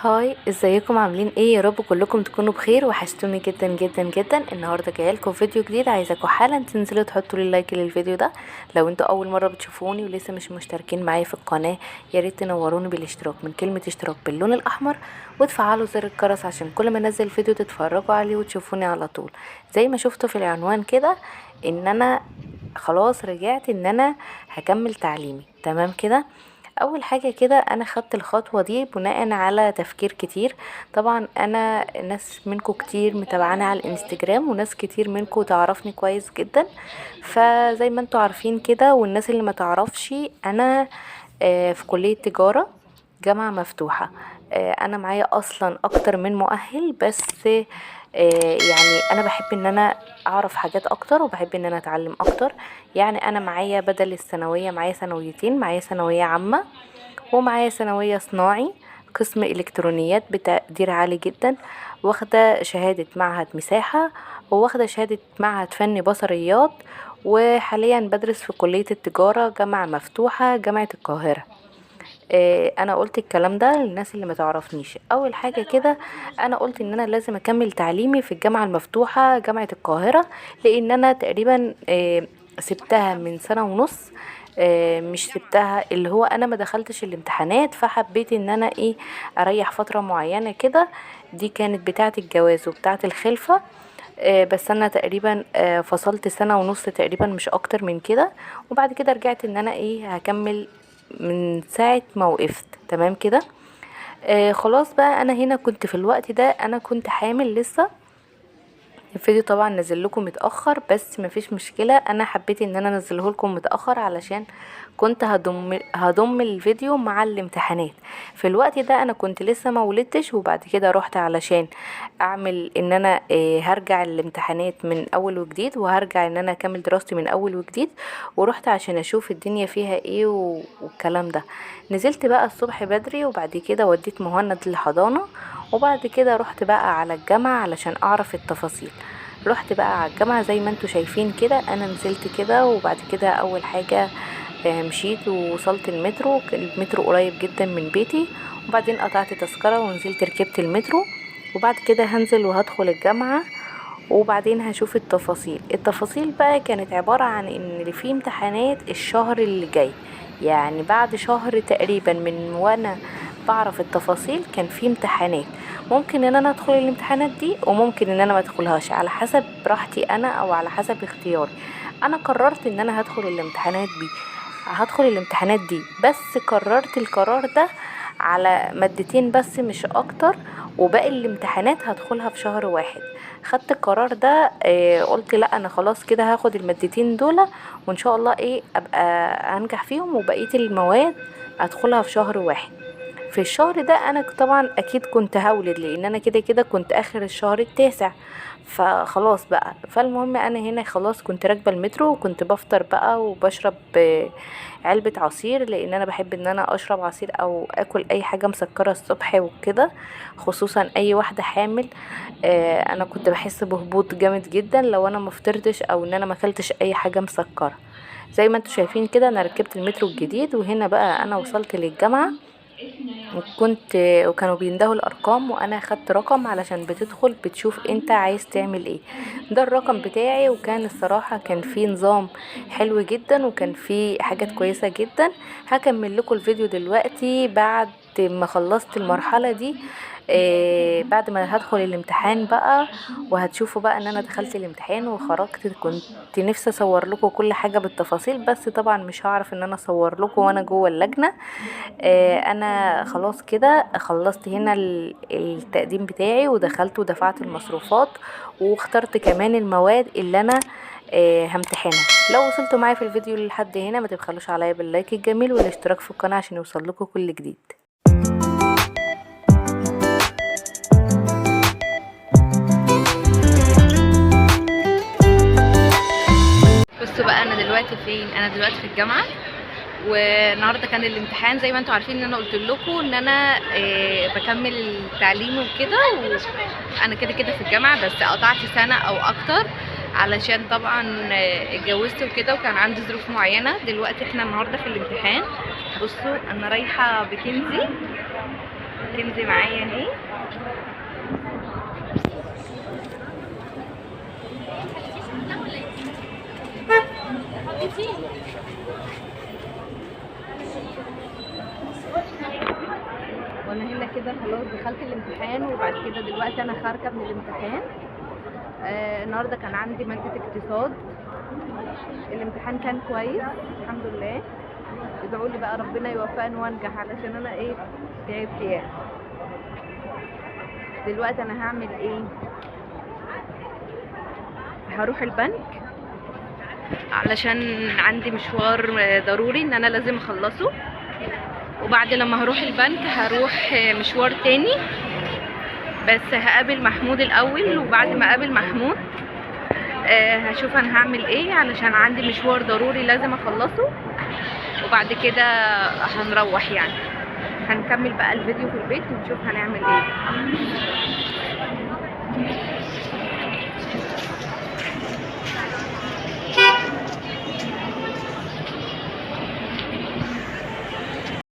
هاي، ازيكم؟ عاملين ايه؟ يا رب كلكم تكونوا بخير. وحشتوني جدا جدا جدا. النهارده جايلكم فيديو جديد، عايزاكم حالا تنزلوا تحطوا لي لايك للفيديو ده. لو انتوا اول مره بتشوفوني ولسه مش مشتركين معايا في القناه، يا ريت تنوروني بالاشتراك من كلمه اشتراك باللون الاحمر، وتفعلوا زر الجرس عشان كل ما انزل فيديو تتفرجوا عليه وتشوفوني على طول. زي ما شفتوا في العنوان كده، ان انا خلاص رجعت ان انا هكمل تعليمي تمام كده. اول حاجه كده انا خدت الخطوه دي بناء على تفكير كتير. طبعا انا ناس منكم كتير متابعاني على الانستجرام، وناس كتير منكم تعرفني كويس جدا. فزي ما انتوا عارفين كده، والناس اللي ما تعرفش، انا في كليه تجاره، جامعه مفتوحه. انا معايا اصلا اكتر من مؤهل، بس يعني انا بحب ان انا اعرف حاجات اكتر، وبحب ان انا اتعلم اكتر. يعني انا معايا بدل الثانويه معايا ثانويتين، معايا ثانويه عامه ومعايا ثانويه صناعي، قسم الكترونيات بتقدير عالي جدا. واخده شهاده معهد مساحه، وواخده شهاده معهد فني بصريات. وحاليا بدرس في كليه التجاره، جامعه مفتوحه، جامعه القاهره. انا قلت الكلام ده للناس اللي ما تعرفنيش. اول حاجه كده انا قلت ان انا لازم اكمل تعليمي في الجامعه المفتوحه جامعه القاهره، لان انا تقريبا سبتها من سنه ونص. مش سبتها، اللي هو انا ما دخلتش الامتحانات، فحبيت ان انا اريح فتره معينه كده. دي كانت بتاعه الجواز وبتاعه الخلفه. بس انا تقريبا فصلت سنة ونص تقريبا، مش اكتر من كده. وبعد كده رجعت ان انا هكمل من ساعة ما وقفت تمام كده. خلاص بقى، انا هنا كنت في الوقت ده انا كنت حامل لسه. الفيديو طبعا نزل لكم متاخر، بس مفيش مشكله، انا حبيت ان انا انزله لكم متاخر علشان كنت هضم الفيديو مع الامتحانات. في الوقت ده انا كنت لسه ما ولدتش، وبعد كده رحت علشان اعمل ان انا هرجع الامتحانات من اول وجديد، وهرجع ان انا اكمل دراستي من اول وجديد. ورحت عشان اشوف الدنيا فيها ايه والكلام ده. نزلت بقى الصبح بدري، وبعد كده وديت مهند للحضانة. وبعد كده رحت بقى على الجامعة علشان اعرف التفاصيل. رحت بقى على الجامعة زي ما انتوا شايفين كده، انا نزلت كده. وبعد كده اول حاجة مشيت ووصلت المترو، كان المترو قريب جدا من بيتي. وبعدين قطعت تذكرة ونزلت ركبت المترو. وبعد كده هنزل وهدخل الجامعة. وبعدين هشوف التفاصيل بقى كانت عبارة عن ان في امتحانات الشهر اللي جاي. يعني بعد شهر تقريبا من وانا بعرف التفاصيل كان في امتحانات. ممكن ان انا ادخل الامتحانات دي، وممكن ان انا ما ادخلهاش، على حسب راحتي انا او على حسب اختياري. انا قررت ان انا هدخل الامتحانات دي، بس قررت القرار ده على مادتين بس مش اكتر. وباقي الامتحانات هدخلها في شهر واحد. خدت القرار ده. قلت لا، انا خلاص كده هاخد المادتين دول، وان شاء الله ابقى انجح فيهم، وبقية المواد ادخلها في شهر واحد. في الشهر ده انا طبعا اكيد كنت هولد، لان انا كده كده كنت اخر الشهر التاسع. فخلاص بقى، فالمهم انا هنا خلاص كنت راكبه المترو، وكنت بفطر بقى وبشرب علبة عصير، لان انا بحب ان انا اشرب عصير او اكل اي حاجة مسكرة الصبح وكده، خصوصا اي واحدة حامل. انا كنت بحس بهبوط جامد جدا لو انا مفطرتش او ان انا ماكلتش اي حاجة مسكرة. زي ما انتوا شايفين كده، انا ركبت المترو الجديد، وهنا بقى انا وصلت للجامعة. وكنت وكانوا بيندهوا الارقام، وانا خدت رقم علشان بتدخل بتشوف انت عايز تعمل ايه. ده الرقم بتاعي، وكان الصراحة كان فيه نظام حلو جدا، وكان فيه حاجات كويسة جدا. هكمل لكم الفيديو دلوقتي بعد ما خلصت المرحلة دي. بعد ما هدخل الامتحان بقى، وهتشوفوا بقى ان انا دخلت الامتحان وخرجت. كنت نفسي اصور لكم كل حاجة بالتفاصيل، بس طبعا مش هعرف ان انا اصور لكم وانا جوه اللجنة. انا خلاص كده خلصت هنا التقديم بتاعي، ودخلت ودفعت المصروفات، واخترت كمان المواد اللي انا همتحنها. لو وصلتوا معايا في الفيديو لحد هنا، ما تبخلوش عليا باللايك الجميل والاشتراك في القناة عشان يوصل لكم كل جديد. بصوا بقى، انا دلوقتي فين؟ انا دلوقتي في الجامعة. والنهارده كان الامتحان، زي ما انتوا عارفين ان انا قلت لكم ان انا بكمل التعليم وكده. وانا كده كده في الجامعه، بس قطعت سنه او اكتر علشان طبعا اتجوزت وكده، وكان عندي ظروف معينه. دلوقتي احنا النهارده في الامتحان. بصوا انا رايحه بكنزي، كنزي معايا اهي. وانا هنا كده خلاص دخلت الامتحان، وبعد كده دلوقتي انا خارجه من الامتحان. النهارده كان عندي ماده اقتصاد. الامتحان كان كويس الحمد لله. ادعوا لي بقى ربنا يوفقني وانجح، علشان انا ايه تعبت يعني. دلوقتي انا هعمل ايه؟ هروح البنك علشان عندي مشوار ضروري ان انا لازم اخلصه، وبعد لما هروح البنك هروح مشوار تاني، بس هقابل محمود الاول، وبعد ما اقابل محمود هشوف انا هعمل ايه علشان عندي مشوار ضروري لازم اخلصه، وبعد كده هنروح يعني. هنكمل بقى الفيديو في البيت ونشوف هنعمل ايه.